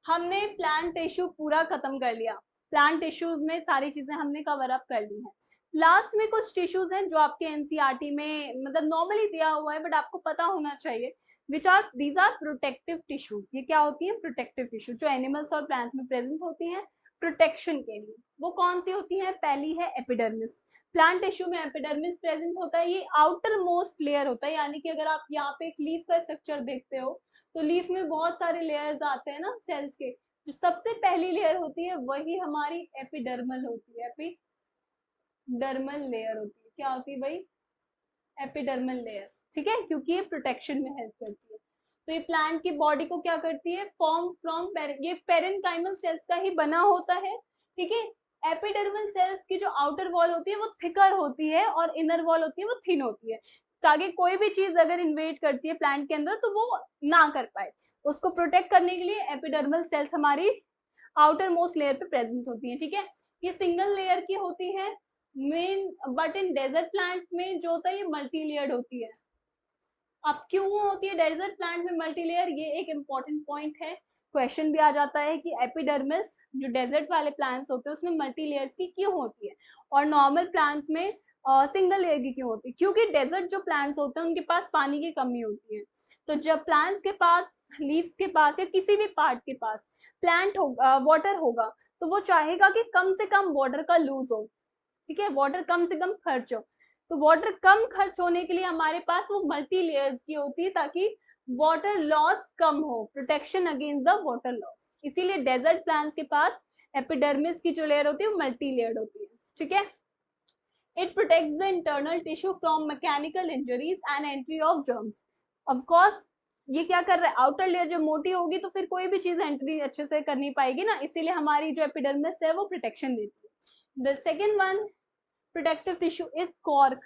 हमने plant tissue पूरा खत्म कर लिया। प्लांट टिश्यूज में सारी चीजें हमने कवर अप कर ली हैं। लास्ट में कुछ टिश्यूज हैं जो आपके एनसीईआरटी में मतलब नॉर्मली दिया हुआ है बट आपको पता होना चाहिए, which are these are protective tissues. ये क्या होती है? प्रोटेक्टिव टिश्यू, जो एनिमल्स और प्लांट्स में प्रेजेंट होती हैं प्रोटेक्शन के लिए। वो कौन सी होती है? पहली है एपिडर्मिस। प्लांट टिश्यू में एपिडर्मिस प्रेजेंट होता है। ये आउटर मोस्ट लेयर होता है, यानी कि अगर आप यहाँ पे एक लीफ का स्ट्रक्चर देखते हो तो लीफ में बहुत सारे लेयर्स आते हैं ना सेल्स के। जो सबसे पहली लेयर होती है वही हमारी एपिडर्मल होती है। एपिडर्मल लेयर होती है। क्या होती है भाई? Epidermal layer. ठीक है, क्योंकि ये प्रोटेक्शन में हेल्प करती है। तो ये प्लांट की बॉडी को क्या करती है? फॉर्म फ्रॉम ये पेरेन्काइमल सेल्स का ही बना होता है। ठीक है। एपिडर्मल सेल्स की जो आउटर वॉल होती है वो थिकर होती है और इनर वॉल होती है वो थिन होती है, ताकि कोई भी चीज अगर इन्वेट करती है प्लांट के अंदर तो वो ना कर पाए। उसको प्रोटेक्ट करने के लिए एपिडर्मल सेल्स हमारी आउटर मोस्ट लेयर पे प्रेजेंट होती है। ठीक है। ये सिंगल लेयर की होती है main, but in desert plant में जो होता है ये मल्टी लेयर्ड होती है। अब क्यों होती है डेजर्ट प्लांट में मल्टी लेयर? ये एक इंपॉर्टेंट पॉइंट है। क्वेश्चन भी आ जाता है कि एपिडर्मिस जो डेजर्ट वाले प्लांट्स होते हैं उसमें मल्टी लेयर्स की क्यों होती है और नॉर्मल प्लांट्स में सिंगल लेयर की क्यों होती है? क्योंकि डेजर्ट जो प्लांट्स होते हैं उनके पास पानी की कमी होती है। तो जब प्लांट्स के पास, लीव्स के पास या किसी भी पार्ट के पास प्लांट होगा, वाटर होगा, तो वो चाहेगा कि कम से कम वाटर का लूज हो। ठीक है, वाटर कम से कम खर्च हो। तो वाटर कम खर्च होने के लिए हमारे पास वो मल्टी लेयर्स की होती है, ताकि वाटर लॉस कम हो, protection against the water loss. इसीलिए डेजर्ट प्लांट्स के पास एपिडर्मिस की जो लेयर होती है वो मल्टी लेयर्ड होती है। ठीक है। It protects the internal tissue from mechanical injuries and entry of germs. Of course ये क्या कर रहा है? आउटर लेयर जो मोटी होगी तो फिर कोई भी चीज एंट्री अच्छे से कर नहीं पाएगी ना, इसीलिए हमारी जो एपिडर्मिस है वो प्रोटेक्शन देती है। The second one protective tissue is cork.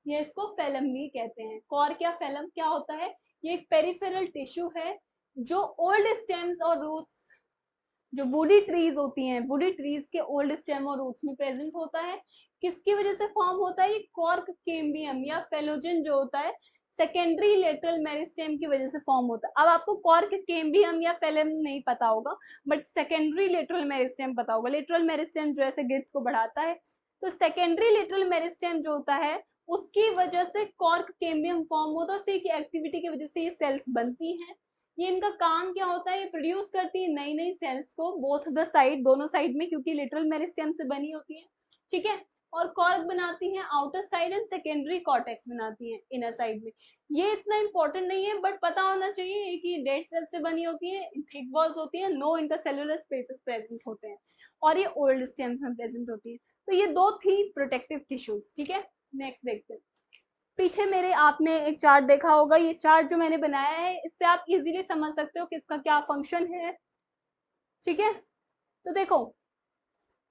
ये इसको फेलम भी कहते हैं। कॉर्क या फेलम क्या होता है? ये एक पेरिफेरल टिश्यू है जो ओल्ड स्टेम्स और रूट्स, जो वुडी ट्रीज होती हैं, वुडी ट्रीज के ओल्ड स्टेम और रूट्स में प्रेजेंट होता है। किसकी वजह से फॉर्म होता है? ये कॉर्क केम्बियम या फेलोजन जो होता है सेकेंडरी लेटरल मेरिस्टेम की वजह से फॉर्म होता है। अब आपको कॉर्क केम्बियम या फेलम नहीं पता होगा, बट सेकेंडरी लेटरल मेरिस्टेम पता होगा। लेटरल मेरिस्टेम जो ऐसे गिट्स को बढ़ाता है, तो सेकेंडरी लेटरल मेरिस्टेम जो होता है उसकी वजह से कॉर्क केम्बियम फॉर्म होता है। उसी की एक्टिविटी की वजह से ये सेल्स बनती हैं। ये इनका काम क्या होता है? ये प्रोड्यूस करती है नई नई सेल्स को, बोथ द साइड, दोनों साइड में, क्योंकि लिटरल मेरिस्टेम से बनी होती है। ठीक है। और कॉर्क बनाती है outer side and secondary cortex बनाती है इनर साइड में। ये इतना इंपॉर्टेंट नहीं है बट पता होना चाहिए कि डेड सेल से बनी होती है, थिक वॉल्स होती है, नो इंटरसेलुलर स्पेसेस प्रेजेंट होते हैं और ये ओल्ड स्टेम्स में प्रेजेंट होती है। तो ये दो थी प्रोटेक्टिव टिश्यूज। ठीक है। नेक्स्ट देखते हैं। पीछे मेरे आपने एक चार्ट देखा होगा। ये चार्ट जो मैंने बनाया है इससे आप इजीली समझ सकते हो कि इसका क्या फंक्शन है। ठीक है। तो देखो,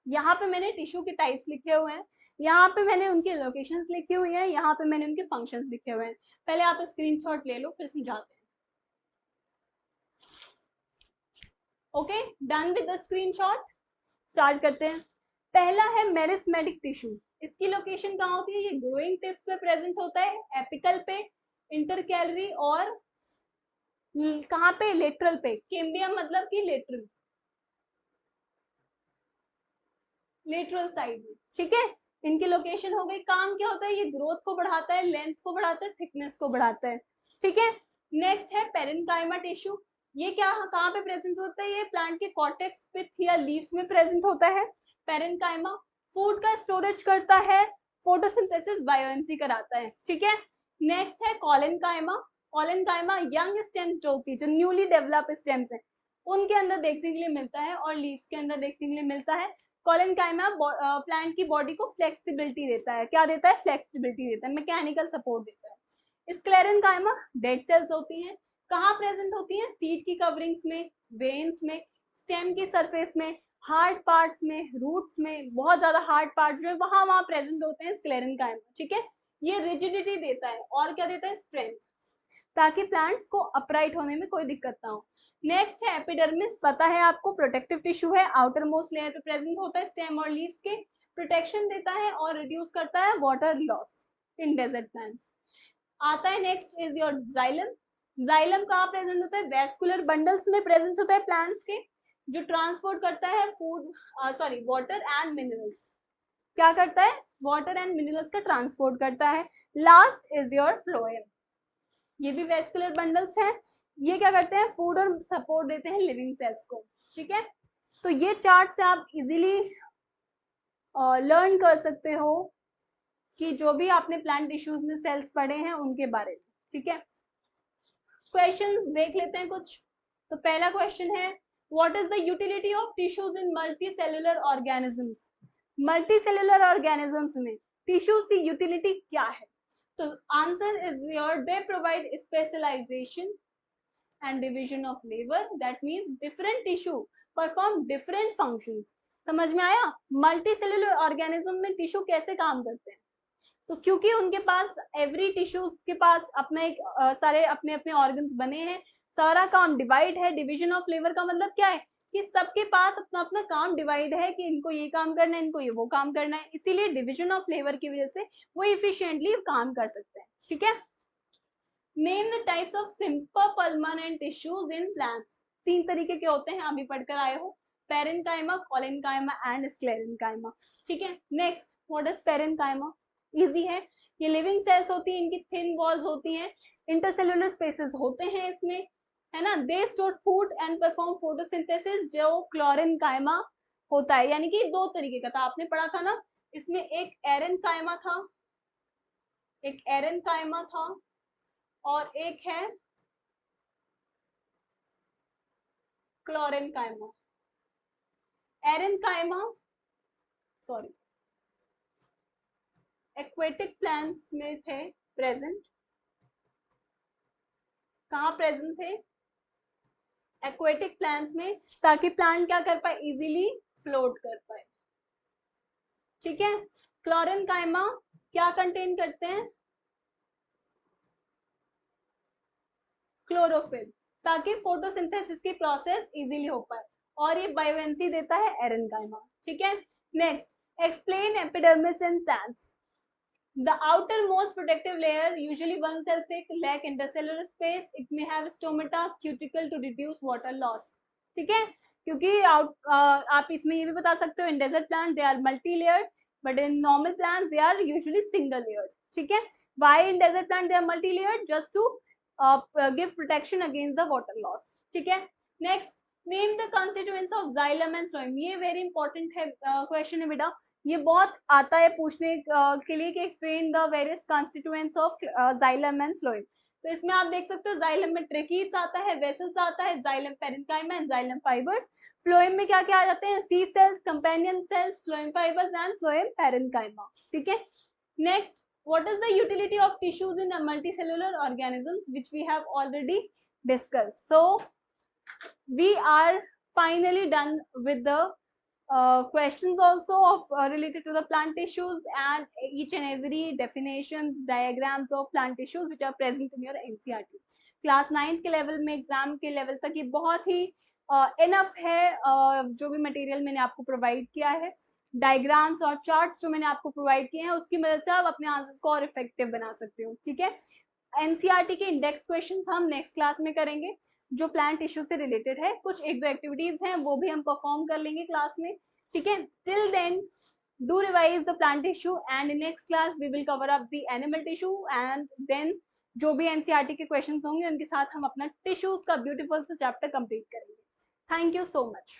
यहाँ पे मैंने टिश्यू के टाइप्स लिखे हुए हैं, यहाँ पे मैंने उनके लोकेशंस लिखी हुई हैं, यहाँ पे मैंने उनके फंक्शंस लिखे हुए हैं। पहले आप स्क्रीनशॉट ले लो फिर समझाते हैं। Okay, done with the screenshot. Start करते हैं। पहला है मेरिस्मेटिक टिश्यू। इसकी लोकेशन कहाँ होती है? ये ग्रोइंग टिप्स पे प्रेजेंट होता है, एपिकल पे, इंटरकैलरी और कहाँ पे? लेटरल पे। केम्बियम मतलब कि लेटरल, लेटरल साइड में। ठीक है। इनकी लोकेशन हो गई। काम क्या होता है? ये ग्रोथ को बढ़ाता है, लेंथ को बढ़ाता है, थिकनेस को बढ़ाता है। ठीक है। नेक्स्ट है पेरेन्काइमा टिश्यू। ये क्या कहाँ पे प्रेजेंट होता है? ये प्लांट के कॉर्टेक्स पिथ या लीव्स में प्रेजेंट होता है। पेरेन्काइमा फूड का स्टोरेज करता है, फोटोसिंथेसिस बायोएमसी कराता है। ठीक है। नेक्स्ट है कॉलेनकाइमा। कॉलेनकाइमा यंग स्टेम्स जो होती है, जो न्यूली डेवलप स्टेम्स है, उनके अंदर देखने के लिए मिलता है और लीव्स के अंदर देखने के लिए मिलता है। कॉलेनकाइमा प्लांट की बॉडी को फ्लेक्सिबिलिटी देता है। क्या देता है? फ्लेक्सिबिलिटी देता है, मैकेनिकल सपोर्ट देता है। स्क्लेरेनकाइमा डेड सेल्स होती हैं। कहाँ प्रेजेंट होती हैं? सीड की कवरिंग्स में, वेन्स में, स्टेम की सरफेस में, हार्ड पार्ट्स में, रूट्स में, बहुत ज्यादा हार्ड पार्ट्स जो है वहां प्रेजेंट होते हैं स्क्लेरेनकाइमा। ठीक है। ये रिजिडिटी देता है और क्या देता है? स्ट्रेंथ, ताकि प्लांट्स को अपराइट होने में कोई दिक्कत ना हो। नेक्स्ट है एपिडर्मिस। पता है आपको, प्रोटेक्टिव टिश्यू है, आउटर मोस्ट लेयर पे प्रेजेंट होता है स्टेम और लीव्स के, प्रोटेक्शन देता है और रिड्यूस करता है water loss in desert plants. आता है next is your xylem. Xylem कहाँ प्रेजेंट होता है? वेस्कुलर बंडल्स में प्रेजेंट होता है प्लांट्स के। जो ट्रांसपोर्ट करता है food, sorry, water and minerals, क्या करता है, वाटर एंड मिनरल्स का ट्रांसपोर्ट करता है। लास्ट इज योर फ्लोएम, ये भी वेस्कुलर बंडल्स हैं, ये क्या करते हैं, फूड और सपोर्ट देते हैं लिविंग सेल्स को। ठीक है, तो ये चार्ट से आप इजीली लर्न कर सकते हो कि जो भी आपने प्लांट टिश्यूज में सेल्स पढ़े हैं उनके बारे में। ठीक है, क्वेश्चंस देख लेते हैं कुछ। तो पहला क्वेश्चन है, what is the utility of tissues in multi cellular organisms. Multi cellular organisms में टिश्यूज की यूटिलिटी क्या है। तो answer is your, they provide specialisation and division of labor, that means different tissue perform different functions। समझ में आया, multi cellular organism में tissue कैसे काम करते हैं। तो क्योंकि उनके पास एवरी टिश्यू के पास अपना एक सारे अपने अपने ऑर्गन्स बने हैं, सारा काम डिवाइड है। डिवीजन ऑफ लेबर का मतलब क्या है कि सबके पास अपना अपना काम डिवाइड है कि इनको ये काम करना है, इनको ये वो काम करना है, इसीलिए डिवीजन ऑफ लेबर की वजह से वो इफिशिएंटली काम कर सकते हैं। ठीक है, name the types of simple permanent tissues in plants. 3 तरीके के होते हैं, अभी पढ़कर आए हो, पेरेन्काइमा, कोलेनकाइमा एंड स्क्लेरेन्काइमा। ठीक है, next, what is parenchyma, easy है, ये लिविंग सेल्स होती है, इनकी थिन वॉल्स होती हैं, इंटरसेलुलर स्पेसेस होते हैं इसमें, है ना। They store food and perform photosynthesis, जो क्लोरेन्काइमा होता है, यानी कि 2 तरीके का था, आपने पढ़ा था ना, इसमें एक एरेन्काइमा था, एक एरेन्काइमा था और एक है क्लोरेन्काइमा। एरेन्काइमा, सॉरी, एक्वेटिक प्लांट्स में थे प्रेजेंट, कहाँ प्रेजेंट थे, एक्वेटिक प्लांट्स में, ताकि प्लांट क्या कर पाए, इजीली फ्लोट कर पाए। ठीक है, क्लोरेन्काइमा क्या कंटेन करते हैं, क्लोरोफिल, ताकि फोटोसिंथेसिस की प्रोसेस इजीली हो पाए, और ये बायोवेंसी देता है एरेन्काइमा। ठीक है, next, explain epidermis in plants. The outermost protective layer, usually 1 cell thick, lack intercellular space. It may have stomata, cuticle to reduce water loss. ठीक है, क्योंकि आप इसमें ये भी बता सकते हो, in desert plant they are multi layered, but in normal plant they are usually single layered. ठीक है, why in desert plant they are multi layered, just to give protection against the water loss. ठीक है, next, name the constituents of xylem and phloem. ये very important है question है बेटा, ये बहुत आता है पूछने के लिए कि explain the various constituents of xylem and phloem. तो इसमें आप देख सकते हो, जाइलम में ट्रेकीट्स आता है, वेसल्स आता है, xylem parenchyma and xylem fibres. Phloem में क्या क्या आ जाते हैं, sieve cells, companion cells, phloem fibres and phloem parenchyma. ठीक है, next, what is the utility of tissues in a multicellular organisms, which we have already discussed. So we are finally done with the questions also of related to the plant tissues and each and every definitions, diagrams of plant tissues which are present in your NCERT. Class 9th के level में, exam के level तक ये बहुत ही enough है, जो भी material मैंने आपको प्रोवाइड किया है, डायग्राम्स और चार्ट्स जो मैंने आपको प्रोवाइड किए हैं, उसकी मदद से आप अपने आंसर्स को और इफेक्टिव बना सकते हो। ठीक है, एनसीईआरटी के इंडेक्स क्वेश्चन हम नेक्स्ट क्लास में करेंगे, जो प्लांट टिश्यू से रिलेटेड है। कुछ 1-2 एक्टिविटीज हैं, वो भी हम परफॉर्म कर लेंगे क्लास में। ठीक है, till then do revise the plant tissue and in next class we will cover up the animal tissue and then जो भी एनसीईआरटी के क्वेश्चंस होंगे उनके साथ हम अपना टिश्यूज का ब्यूटीफुल सा चैप्टर कंप्लीट करेंगे। Thank you so much.